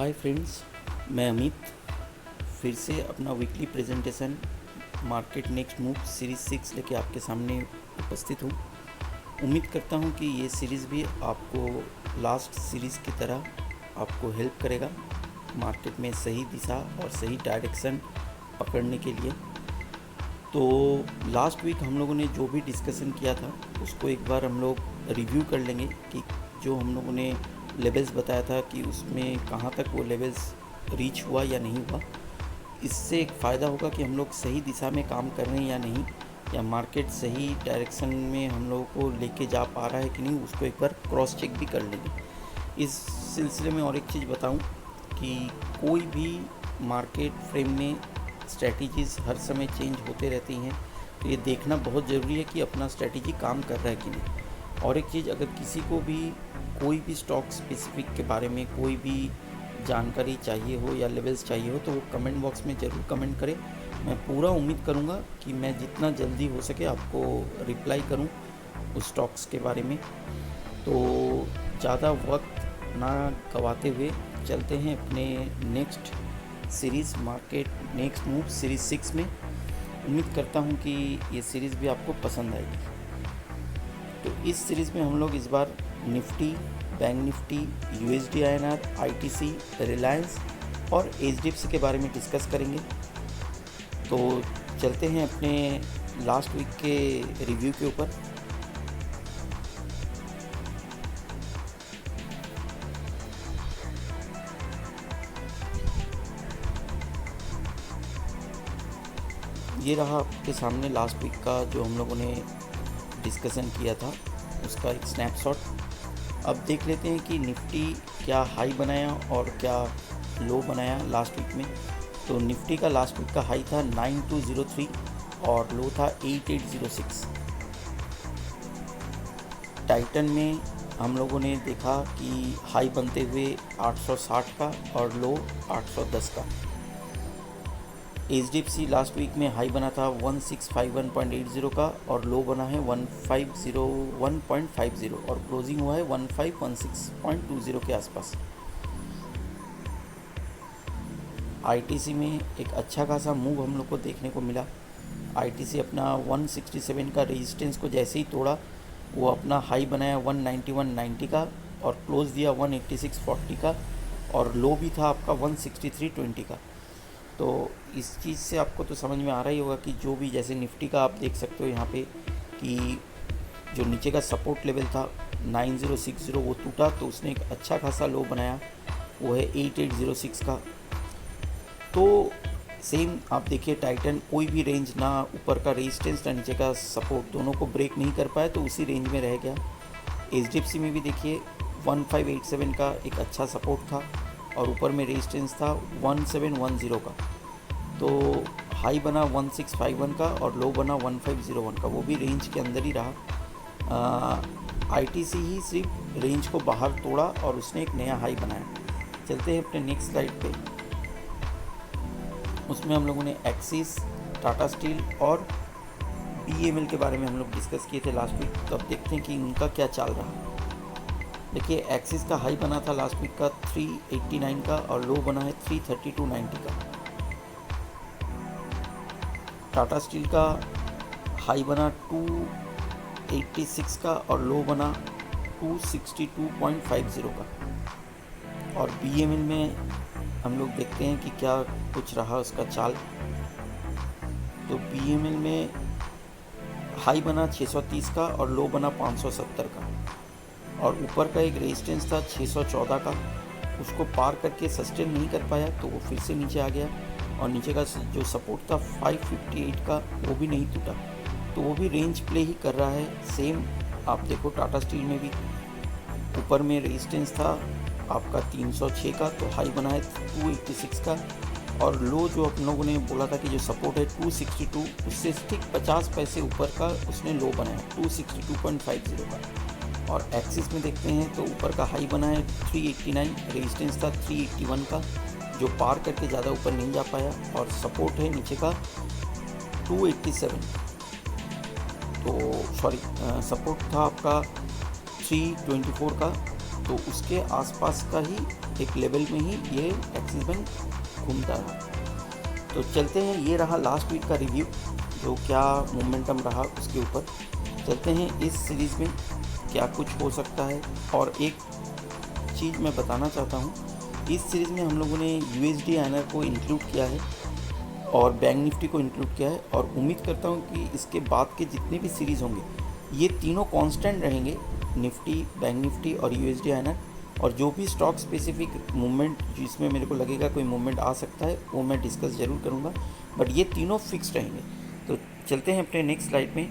Hi friends, मैं अमित फिर से अपना weekly presentation market next move series 6 लेके आपके सामने उपस्थित हूँ। उम्मीद करता हूँ कि ये सीरीज़ भी आपको लास्ट सीरीज़ की तरह आपको हेल्प करेगा मार्केट में सही दिशा और सही डायरेक्शन पकड़ने के लिए। तो लास्ट वीक हम लोगों ने जो भी डिस्कशन किया था उसको एक बार हम लोग रिव्यू कर लेंगे कि जो हम लोगों ने लेवल्स बताया था कि उसमें कहाँ तक वो लेवल्स रीच हुआ या नहीं हुआ। इससे एक फ़ायदा होगा कि हम लोग सही दिशा में काम कर रहे हैं या नहीं, या मार्केट सही डायरेक्शन में हम लोगों को लेके जा पा रहा है कि नहीं, उसको एक बार क्रॉस चेक भी कर लेंगे। इस सिलसिले में और एक चीज़ बताऊं कि कोई भी मार्केट फ्रेम में स्ट्रैटेजीज़ हर समय चेंज होते रहती हैं, तो ये देखना बहुत ज़रूरी है कि अपना स्ट्रैटेजी काम कर रहा है कि नहीं। और एक चीज़, अगर किसी को भी कोई भी स्टॉक स्पेसिफिक के बारे में कोई भी जानकारी चाहिए हो या लेवल्स चाहिए हो तो वो कमेंट बॉक्स में ज़रूर कमेंट करें। मैं पूरा उम्मीद करूँगा कि मैं जितना जल्दी हो सके आपको रिप्लाई करूँ उस स्टॉक्स के बारे में। तो ज़्यादा वक्त ना गवाते हुए चलते हैं अपने next series market next move series 6 में। उम्मीद करता हूँ कि ये सीरीज़ भी आपको पसंद आएगी। तो इस सीरीज़ में हम लोग इस बार Nifty, Bank Nifty, USD INR, ITC, Reliance और एचडीएफसी के बारे में डिस्कस करेंगे। तो चलते हैं अपने लास्ट वीक के रिव्यू के ऊपर। ये रहा आपके सामने लास्ट वीक का जो हम लोगों ने डिस्कशन किया था उसका एक स्नैपशॉट। अब देख लेते हैं कि निफ्टी क्या हाई बनाया और क्या लो बनाया लास्ट वीक में। तो निफ्टी का लास्ट वीक का हाई था 9203 और लो था 8806। टाइटन में हम लोगों ने देखा कि हाई बनते हुए 860 का और लो 810 का। एचडीएफसी लास्ट वीक में हाई बना था 1651.80 का और लो बना है 1501.50 और क्लोजिंग हुआ है 1516.20 के आसपास। आईटीसी में एक अच्छा खासा मूव हम लोग को देखने को मिला। आईटीसी अपना 167 का रेजिस्टेंस को जैसे ही तोड़ा वो अपना हाई बनाया 191.90 का और क्लोज दिया 186.40 का और लो भी था आपका 163.20 का। तो इस चीज़ से आपको तो समझ में आ रहा ही होगा कि जो भी, जैसे निफ्टी का आप देख सकते हो यहाँ पे कि जो नीचे का सपोर्ट लेवल था 9060 वो टूटा तो उसने एक अच्छा खासा लो बनाया, वो है 8806 का। तो सेम आप देखिए टाइटन कोई भी रेंज ना ऊपर का रेजिस्टेंस ना नीचे का सपोर्ट, दोनों को ब्रेक नहीं कर पाया तो उसी रेंज में रह गया। एचडीएफसी में भी देखिए 1587 का एक अच्छा सपोर्ट था और ऊपर में रेजिस्टेंस था 1710 का। तो हाई बना 1651 का और लो बना 1501 का, वो भी रेंज के अंदर ही रहा। आईटीसी ही सिर्फ रेंज को बाहर तोड़ा और उसने एक नया हाई बनाया। चलते हैं अपने नेक्स्ट स्लाइड पे। उसमें हम लोगों ने एक्सिस, टाटा स्टील और बीएमएल के बारे में हम लोग डिस्कस किए थे लास्ट वीक। तो अब देखते हैं कि उनका क्या चल रहा। देखिए एक्सिस का हाई बना था लास्ट वीक का 389 का और लो बना है 332.90 का। टाटा स्टील का हाई बना 286 का और लो बना 262.50 का। और बीएमएल में हम लोग देखते हैं कि क्या कुछ रहा उसका चाल। तो बीएमएल में हाई बना 630 का और लो बना 570 का और ऊपर का एक रेजिस्टेंस था 614 का, उसको पार करके सस्टेन नहीं कर पाया तो वो फिर से नीचे आ गया। और नीचे का जो सपोर्ट था 558 का वो भी नहीं टूटा, तो वो भी रेंज प्ले ही कर रहा है। सेम आप देखो टाटा स्टील में भी ऊपर में रेजिस्टेंस था आपका 306 का तो हाई बना है 286 का और लो जो आप लोगों ने बोला था कि जो सपोर्ट है 262, उससे ठीक 50 पैसे ऊपर का उसने लो बनाया 262.50 का। और एक्सिस में देखते हैं तो ऊपर का हाई बना है 389, रेजिस्टेंस था 381 का जो पार करके ज़्यादा ऊपर नहीं जा पाया और सपोर्ट है नीचे का 287। तो सॉरी सपोर्ट था आपका 324 का, तो उसके आसपास का ही एक लेवल में ही ये एक्सिस बैंक घूमता रहा। तो चलते हैं, ये रहा लास्ट वीक का रिव्यू, जो क्या मोमेंटम रहा उसके ऊपर। चलते हैं इस सीरीज़ में क्या कुछ हो सकता है। और एक चीज़ मैं बताना चाहता हूँ, इस सीरीज़ में हम लोगों ने USD INR को इंक्लूड किया है और बैंक निफ्टी को इंक्लूड किया है, और उम्मीद करता हूँ कि इसके बाद के जितने भी सीरीज़ होंगे ये तीनों कांस्टेंट रहेंगे, निफ्टी, बैंक निफ्टी और USD INR। और जो भी स्टॉक स्पेसिफिक मूवमेंट जिसमें मेरे को लगेगा कोई मूवमेंट आ सकता है वो मैं डिस्कस ज़रूर करूँगा, बट ये तीनों फिक्स रहेंगे। तो चलते हैं अपने नेक्स्ट स्लाइड में,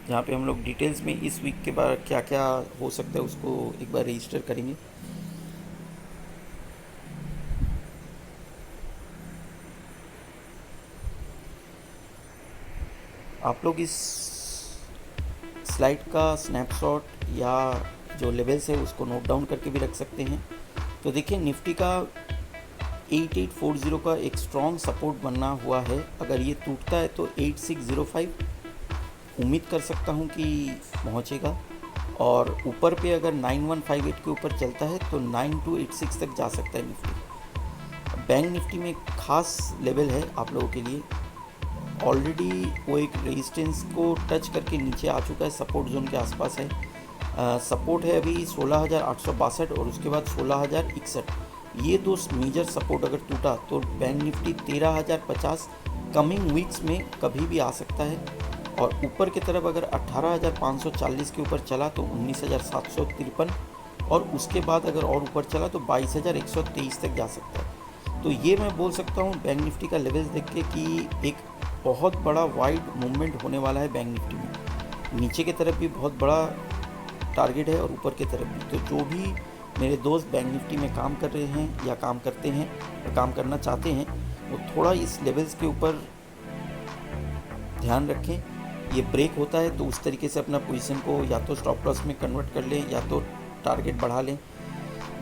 जहाँ पे हम लोग डिटेल्स में इस वीक के बाद क्या क्या हो सकता है उसको एक बार रजिस्टर करेंगे। आप लोग इस स्लाइड का स्नैपशॉट या जो लेवल्स है उसको नोट डाउन करके भी रख सकते हैं। तो देखिए, निफ्टी का 8840 का एक स्ट्रॉन्ग सपोर्ट बनना हुआ है। अगर ये टूटता है तो 8605 उम्मीद कर सकता हूँ कि पहुँचेगा, और ऊपर पे अगर 9158 के ऊपर चलता है तो 9286 तक जा सकता है निफ्टी। बैंक निफ्टी में एक खास लेवल है आप लोगों के लिए, ऑलरेडी वो एक रेजिस्टेंस को टच करके नीचे आ चुका है, सपोर्ट जोन के आसपास है। सपोर्ट है अभी 16,862 और उसके बाद 16,061। ये दो मेजर सपोर्ट अगर टूटा तो बैंक निफ्टी 13,050 कमिंग वीक्स में कभी भी आ सकता है। और ऊपर की तरफ अगर 18,540 के ऊपर चला तो 19,753, और उसके बाद अगर और ऊपर चला तो 22,123 तक जा सकता है। तो ये मैं बोल सकता हूँ बैंक निफ्टी का लेवल्स देख के कि एक बहुत बड़ा वाइड मूवमेंट होने वाला है बैंक निफ्टी में। नीचे की तरफ भी बहुत बड़ा टारगेट है और ऊपर की तरफ भी। तो जो भी मेरे दोस्त बैंक निफ्टी में काम कर रहे हैं या काम करते हैं या काम करना चाहते हैं, वो थोड़ा इस लेवल्स के ऊपर ध्यान रखें। ये ब्रेक होता है तो उस तरीके से अपना पोजीशन को या तो स्टॉप लॉस में कन्वर्ट कर लें या तो टारगेट बढ़ा लें।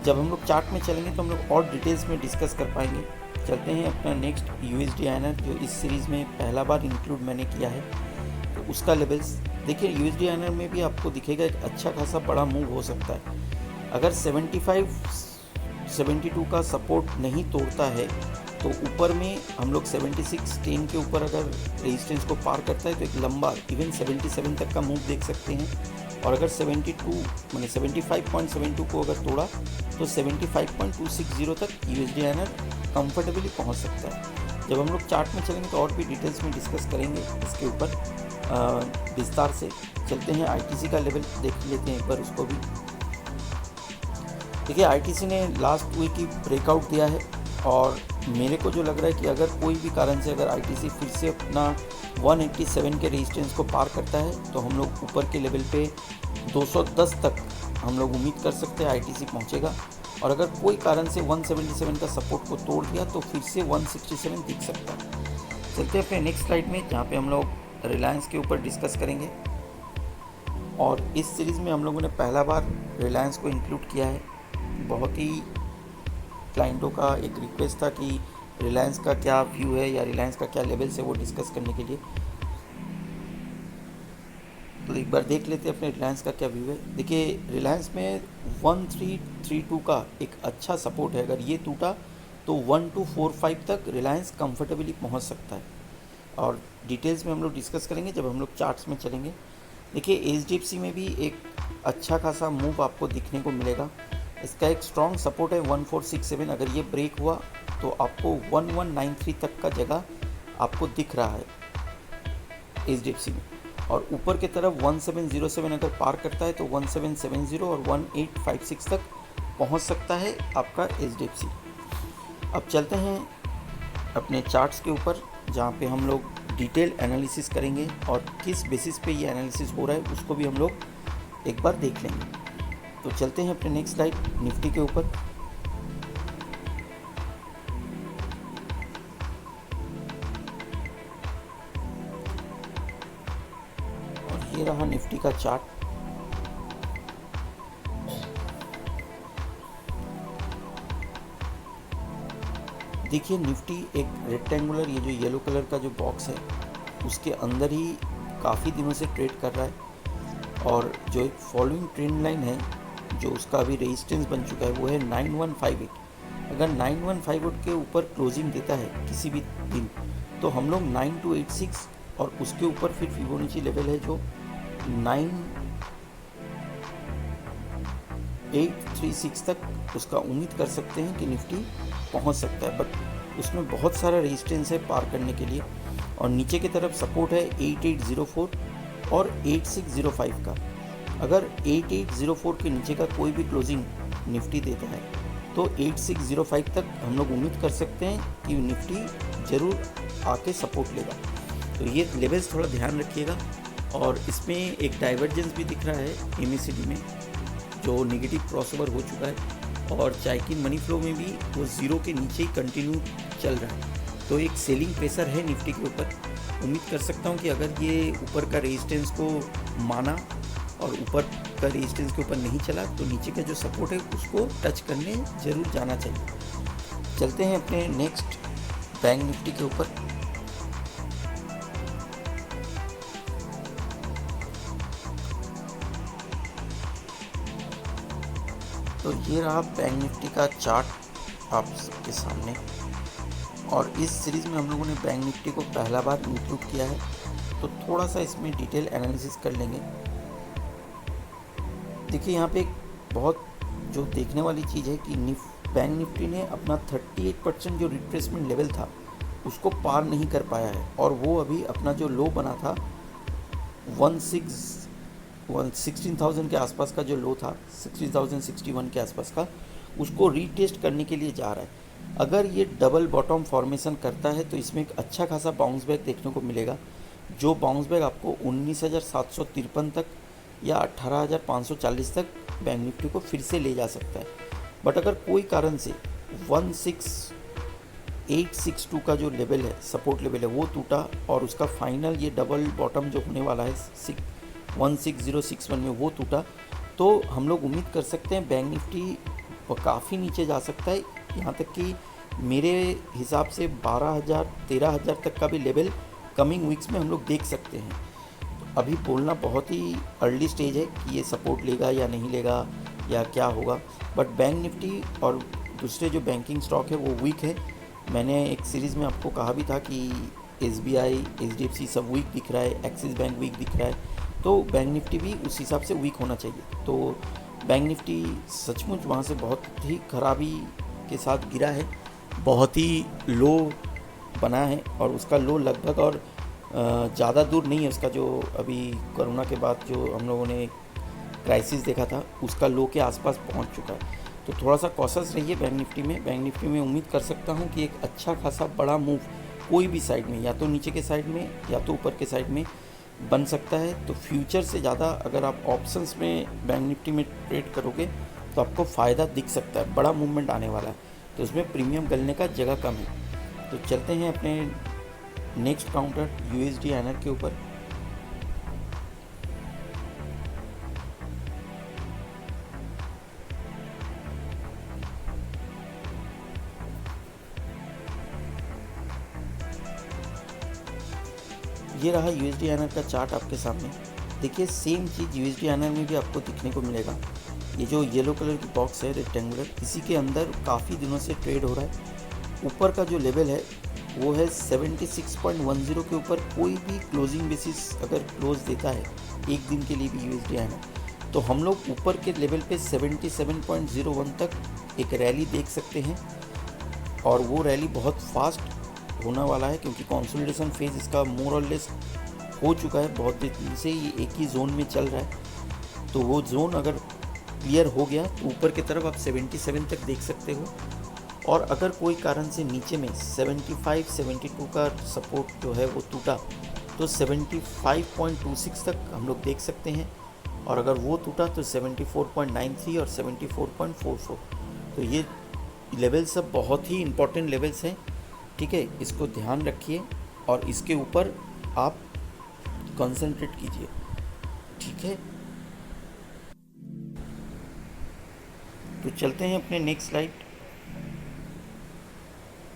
जब हम लोग चार्ट में चलेंगे तो हम लोग और डिटेल्स में डिस्कस कर पाएंगे। चलते हैं अपना नेक्स्ट USD INR, जो इस सीरीज़ में पहला बार इंक्लूड मैंने किया है, तो उसका लेवल्स देखिए। USD INR में भी आपको दिखेगा एक अच्छा खासा बड़ा मूव हो सकता है। अगर 75-72 का सपोर्ट नहीं तोड़ता है तो ऊपर में हम लोग 76-10 के ऊपर अगर रेजिस्टेंस को पार करता है तो एक लंबा इवन 77 तक का मूव देख सकते हैं। और अगर 72 माने 75.72 को अगर तोड़ा तो 75.260 तक USD INR कंफर्टेबली पहुंच सकता है। जब हम लोग चार्ट में चलेंगे तो और भी डिटेल्स में डिस्कस करेंगे इसके ऊपर विस्तार से। चलते हैं ITC का लेवल देख लेते हैं एक बार उसको भी। देखिए, ITC ने लास्ट वीक ही ब्रेकआउट दिया है, और मेरे को जो लग रहा है कि अगर कोई भी कारण से अगर ITC फिर से अपना 187 के रेजिस्टेंस को पार करता है तो हम लोग ऊपर के लेवल पे 210 तक हम लोग उम्मीद कर सकते हैं ITC पहुंचेगा। और अगर कोई कारण से 177 का सपोर्ट को तोड़ दिया तो फिर से 167 दिख सकता है। चलते हैं अपने नेक्स्ट स्लाइड में, जहाँ पे हम लोग रिलायंस के ऊपर डिस्कस करेंगे। और इस सीरीज़ में हम लोगों ने पहला बार रिलायंस को इंक्लूड किया है। बहुत ही क्लाइंटों का एक रिक्वेस्ट था कि रिलायंस का क्या व्यू है या रिलायंस का क्या लेवल्स है वो डिस्कस करने के लिए। तो एक बार देख लेते हैं अपने रिलायंस का क्या व्यू है। देखिए, रिलायंस में 1332 का एक अच्छा सपोर्ट है। अगर ये टूटा तो 1245 तक रिलायंस कंफर्टेबली पहुंच सकता है, और डिटेल्स में हम लोग डिस्कस करेंगे जब हम लोग चार्ट्स में चलेंगे। देखिए, HDFC में भी एक अच्छा खासा मूव आपको दिखने को मिलेगा। इसका एक स्ट्रॉन्ग सपोर्ट है 1467। अगर ये ब्रेक हुआ तो आपको 1193 तक का जगह आपको दिख रहा है HDFC में, और ऊपर की तरफ 1707 अगर पार करता है तो 1770 और 1856 तक पहुंच सकता है आपका HDFC। अब चलते हैं अपने चार्ट्स के ऊपर, जहां पे हम लोग डिटेल एनालिसिस करेंगे और किस बेसिस पे ये एनालिसिस हो रहा है उसको भी हम लोग एक बार देख लेंगे। तो चलते हैं अपने नेक्स्ट स्लाइड निफ्टी के ऊपर। और ये रहा निफ्टी का चार्ट। देखिए, निफ्टी एक रेक्टेंगुलर, ये जो येलो कलर का जो बॉक्स है उसके अंदर ही काफ़ी दिनों से ट्रेड कर रहा है, और जो एक फॉलोइंग ट्रेंड लाइन है जो उसका अभी रेजिस्टेंस बन चुका है वो है 9158। अगर 9158 के ऊपर क्लोजिंग देता है किसी भी दिन, तो हम लोग 9286 और उसके ऊपर फिर फिबोनाची लेवल है जो 9836 तक उसका उम्मीद कर सकते हैं कि निफ्टी पहुंच सकता है। बट उसमें बहुत सारा रेजिस्टेंस है पार करने के लिए, और नीचे की तरफ सपोर्ट है 8804 और 8605 का। अगर 8804 के नीचे का कोई भी क्लोजिंग निफ्टी देता है तो 8605 तक हम लोग उम्मीद कर सकते हैं कि निफ्टी ज़रूर आके सपोर्ट लेगा। तो ये लेवल्स थोड़ा ध्यान रखिएगा। और इसमें एक डाइवर्जेंस भी दिख रहा है एमएसीडी में, जो नेगेटिव क्रॉसओवर हो चुका है, और चाइकिन मनी फ्लो में भी वो ज़ीरो के नीचे ही कंटिन्यू चल रहा है। तो एक सेलिंग प्रेशर है निफ्टी के ऊपर। उम्मीद कर सकता हूँ कि अगर ये ऊपर का रेजिस्टेंस को माना और ऊपर का रेजिस्टेंस के ऊपर नहीं चला तो नीचे का जो सपोर्ट है उसको टच करने ज़रूर जाना चाहिए। चलते हैं अपने नेक्स्ट बैंक निफ्टी के ऊपर। तो ये रहा बैंक निफ्टी का चार्ट आप सबके सामने, और इस सीरीज़ में हम लोगों ने बैंक निफ्टी को पहला बार इंक्लूड किया है, तो थोड़ा सा इसमें डिटेल एनालिसिस कर लेंगे। देखिए यहाँ पे एक बहुत जो देखने वाली चीज़ है कि बैंक निफ्टी ने अपना 38% जो रिट्रेसमेंट लेवल था उसको पार नहीं कर पाया है, और वो अभी अपना जो लो बना था 16,000 के आसपास का जो लो था, 16,061 के आसपास का, उसको रीटेस्ट करने के लिए जा रहा है। अगर ये डबल बॉटम फॉर्मेशन करता है तो इसमें एक अच्छा खासा बाउंस बैक देखने को मिलेगा, जो बाउंस बैक आपको 19,753 तक या 18,540 तक बैंक निफ्टी को फिर से ले जा सकता है। बट अगर कोई कारण से 16,862 का जो लेवल है, सपोर्ट लेवल है, वो टूटा और उसका फाइनल ये डबल बॉटम जो होने वाला है 16,061 में वो टूटा, तो हम लोग उम्मीद कर सकते हैं बैंक निफ्टी काफ़ी नीचे जा सकता है। यहाँ तक कि मेरे हिसाब से 12,000 13,000 तक का भी लेवल कमिंग वीक्स में हम लोग देख सकते हैं। अभी बोलना बहुत ही अर्ली स्टेज है कि ये सपोर्ट लेगा या नहीं लेगा या क्या होगा, बट बैंक निफ्टी और दूसरे जो बैंकिंग स्टॉक है वो वीक है। मैंने एक सीरीज़ में आपको कहा भी था कि SBI, HDFC सब वीक दिख रहा है, एक्सिस बैंक वीक दिख रहा है, तो बैंक निफ्टी भी उस हिसाब से वीक होना चाहिए। तो बैंक निफ्टी सचमुच वहाँ से बहुत ही खराबी के साथ गिरा है, बहुत ही लो बना है, और उसका लो लगभग और ज़्यादा दूर नहीं है उसका, जो अभी कोरोना के बाद जो हम लोगों ने क्राइसिस देखा था उसका लो के आसपास पहुंच चुका है। तो थोड़ा सा कॉशस रहिए बैंक निफ्टी में। बैंक निफ्टी में उम्मीद कर सकता हूं कि एक अच्छा खासा बड़ा मूव कोई भी साइड में, या तो नीचे के साइड में या तो ऊपर के साइड में बन सकता है। तो फ्यूचर से ज़्यादा अगर आप ऑप्शंस में बैंक निफ्टी में ट्रेड करोगे तो आपको फ़ायदा दिख सकता है, बड़ा मूवमेंट आने वाला है, तो उसमें प्रीमियम गलने का जगह कम है। तो चलते हैं अपने नेक्स्ट काउंटर USD/INR के ऊपर। ये रहा USD/INR का चार्ट आपके सामने। देखिए सेम चीज़ USD/INR में भी आपको दिखने को मिलेगा। ये जो येलो कलर की बॉक्स है रेक्टेंगुलर, इसी के अंदर काफ़ी दिनों से ट्रेड हो रहा है। ऊपर का जो लेवल है वो है 76.10 के ऊपर कोई भी क्लोजिंग बेसिस अगर क्लोज देता है एक दिन के लिए भी USD/INR, तो हम लोग ऊपर के लेवल पे 77.01 तक एक रैली देख सकते हैं, और वो रैली बहुत फास्ट होने वाला है क्योंकि कंसोलिडेशन फेज इसका मोर और लेस हो चुका है। बहुत दिन से ये एक ही जोन में चल रहा है, तो वो जोन अगर क्लियर हो गया तो ऊपर की तरफ आप 77 तक देख सकते हो। और अगर कोई कारण से नीचे में 75-72 का सपोर्ट जो है वो टूटा तो 75.26 तक हम लोग देख सकते हैं, और अगर वो टूटा तो 74.93 और 74.44। तो ये लेवल सब बहुत ही इम्पोर्टेंट लेवल्स हैं, ठीक है, इसको ध्यान रखिए और इसके ऊपर आप कंसंट्रेट कीजिए, ठीक है। तो चलते हैं अपने नेक्स्ट स्लाइड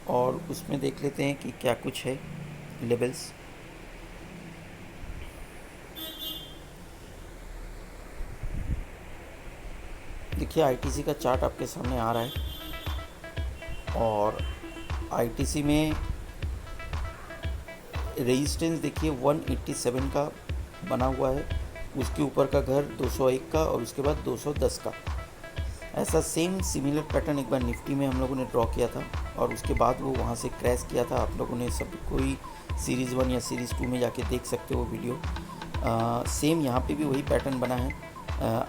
और उसमें देख लेते हैं कि क्या कुछ है लेवल्स। देखिए ITC का चार्ट आपके सामने आ रहा है। और आईटीसी में रेजिस्टेंस देखिए 187 का बना हुआ है, उसके ऊपर का घर 201 का और उसके बाद 210 का। ऐसा सेम सिमिलर पैटर्न एक बार निफ्टी में हम लोगों ने ड्रॉ किया था और उसके बाद वो वहाँ से क्रैश किया था। आप लोगों ने सब कोई सीरीज़ 1 या सीरीज़ 2 में जाके देख सकते हो वीडियो। सेम यहाँ पे भी वही पैटर्न बना है।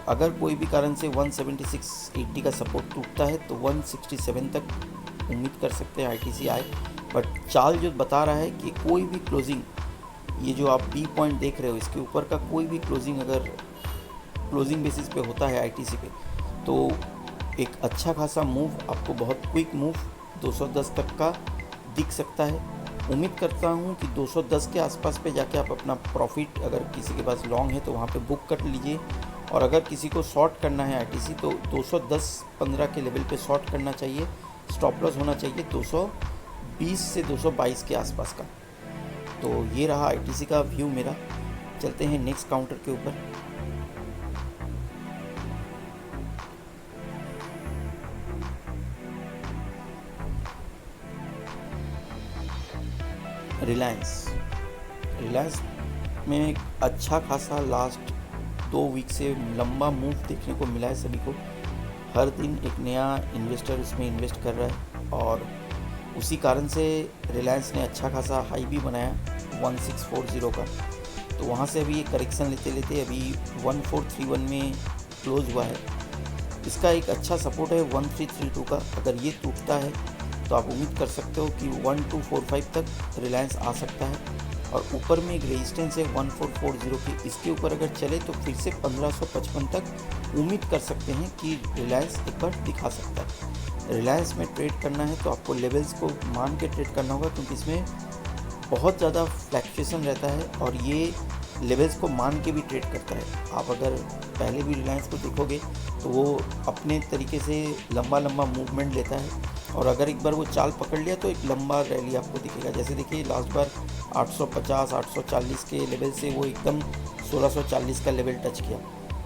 अगर कोई भी कारण से 176.80 का सपोर्ट टूटता है तो 167 तक उम्मीद कर सकते हैं आईटीसी आए। बट चाल जो बता रहा है कि कोई भी क्लोजिंग, ये जो आप बी पॉइंट देख रहे हो इसके ऊपर का कोई भी क्लोजिंग अगर क्लोजिंग बेसिस पे होता है आईटीसी पे, तो एक अच्छा खासा मूव, आपको बहुत क्विक मूव 210 तक का दिख सकता है। उम्मीद करता हूँ कि 210 के आसपास पे जाके आप अपना प्रॉफिट, अगर किसी के पास लॉन्ग है तो वहाँ पे बुक कर लीजिए, और अगर किसी को शॉर्ट करना है आईटीसी तो 210-15 के लेवल पे शॉर्ट करना चाहिए। स्टॉप लॉस होना चाहिए 220 से 222 के आसपास का। तो ये रहा आईटीसी का व्यू मेरा। चलते हैं नेक्स्ट काउंटर के ऊपर। रिलायंस में एक अच्छा खासा लास्ट 2 वीक से लंबा मूव देखने को मिला है सभी को। हर दिन एक नया इन्वेस्टर उसमें इन्वेस्ट कर रहा है और उसी कारण से रिलायंस ने अच्छा खासा हाई भी बनाया 1640 का। तो वहाँ से अभी एक करेक्शन लेते लेते अभी 1431 में क्लोज हुआ है। इसका एक अच्छा सपोर्ट है 1332 का। अगर ये टूटता है तो आप उम्मीद कर सकते हो कि 1245 तक रिलायंस आ सकता है। और ऊपर में एक रेजिस्टेंस है 1440 की, इसके ऊपर अगर चले तो फिर से 1555 तक उम्मीद कर सकते हैं कि रिलायंस एक बार दिखा सकता है। रिलायंस में ट्रेड करना है तो आपको लेवल्स को मान के ट्रेड करना होगा, क्योंकि इसमें बहुत ज़्यादा फ्लैक्चुएशन रहता है और ये लेवल्स को मान के भी ट्रेड करता है। आप अगर पहले भी रिलायंस को देखोगे तो वो अपने तरीके से लंबा मूवमेंट लेता है, और अगर एक बार वो चाल पकड़ लिया तो एक लंबा रैली आपको दिखेगा। जैसे देखिए लास्ट बार 850-840 के लेवल से वो एकदम 1640 का लेवल टच किया।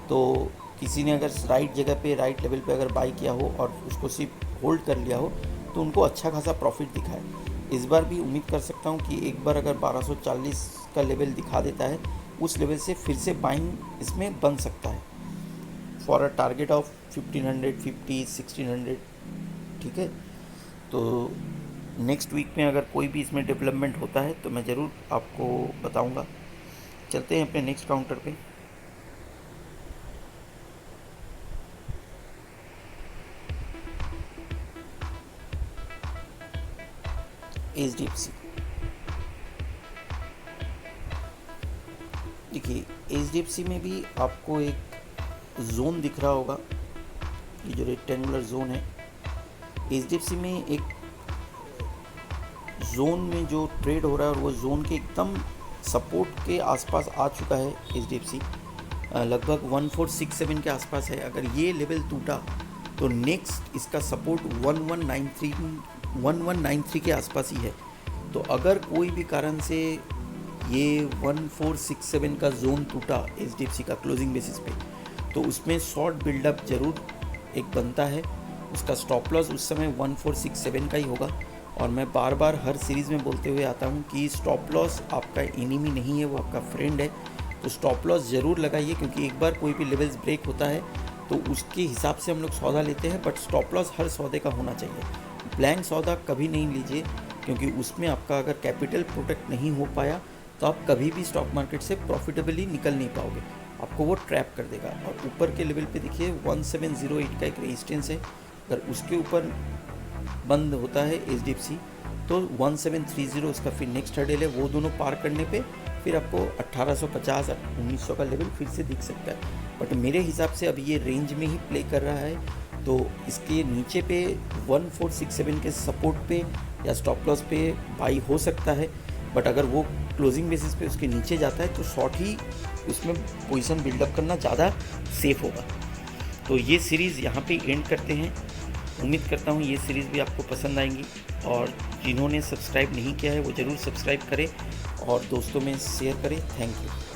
तो किसी ने अगर राइट जगह पे राइट लेवल पे अगर बाई किया हो और उसको सिर्फ होल्ड कर लिया हो तो उनको अच्छा खासा प्रॉफिट दिखा है। इस बार भी उम्मीद कर सकता हूँ कि एक बार अगर 1240 का लेवल दिखा देता है, उस लेवल से फिर से बाइंग इसमें बन सकता है फॉर अ टारगेट ऑफ 1550, 1600। ठीक है, तो नेक्स्ट वीक में अगर कोई भी इसमें डेवलपमेंट होता है तो मैं ज़रूर आपको बताऊंगा। चलते हैं अपने नेक्स्ट काउंटर पे। एचडीएफसी, देखिए एचडीएफसी में भी आपको एक जोन दिख रहा होगा, ये जो रेक्टेंगुलर जोन है। एचडीएफसी में एक जोन में जो ट्रेड हो रहा है और वो जोन के एकदम सपोर्ट के आसपास आ चुका है एचडीएफसी, लगभग 1467 के आसपास है। अगर ये लेवल टूटा तो नेक्स्ट इसका सपोर्ट 1193 के आसपास ही है। तो अगर कोई भी कारण से ये 1467 का जोन टूटा एचडीएफसी का क्लोजिंग बेसिस पे, तो उसमें शॉर्ट बिल्डअप ज़रूर एक बनता है। उसका स्टॉप लॉस उस समय 1467 का ही होगा। और मैं बार बार हर सीरीज़ में बोलते हुए आता हूँ कि स्टॉप लॉस आपका एनिमी नहीं है, वो आपका फ्रेंड है। तो स्टॉप लॉस ज़रूर लगाइए, क्योंकि एक बार कोई भी लेवल्स ब्रेक होता है तो उसके हिसाब से हम लोग सौदा लेते हैं, बट स्टॉप लॉस हर सौदे का होना चाहिए। ब्लैंक सौदा कभी नहीं लीजिए, क्योंकि उसमें आपका अगर कैपिटल प्रोटेक्ट नहीं हो पाया तो आप कभी भी स्टॉक मार्केट से प्रॉफिटेबली निकल नहीं पाओगे, आपको वो ट्रैप कर देगा। और ऊपर के लेवल पे देखिए 1708 का एक रेजिस्टेंस है। अगर उसके ऊपर बंद होता है एचडीएफसी तो 1730 उसका फिर नेक्स्ट हर्डल है। वो दोनों पार करने पे फिर आपको 1850 1900 का लेवल फिर से दिख सकता है। बट मेरे हिसाब से अभी ये रेंज में ही प्ले कर रहा है, तो इसके नीचे पे 1467 के सपोर्ट पे या स्टॉप लॉस पे बाई हो सकता है। बट अगर वो क्लोजिंग बेसिस पे उसके नीचे जाता है तो शॉर्ट ही उसमें पोजीशन बिल्डअप करना ज़्यादा सेफ होगा। तो ये सीरीज़ यहाँ पे एंड करते हैं। उम्मीद करता हूँ ये सीरीज़ भी आपको पसंद आएंगी, और जिन्होंने सब्सक्राइब नहीं किया है वो ज़रूर सब्सक्राइब करें और दोस्तों में शेयर करें। Thank you.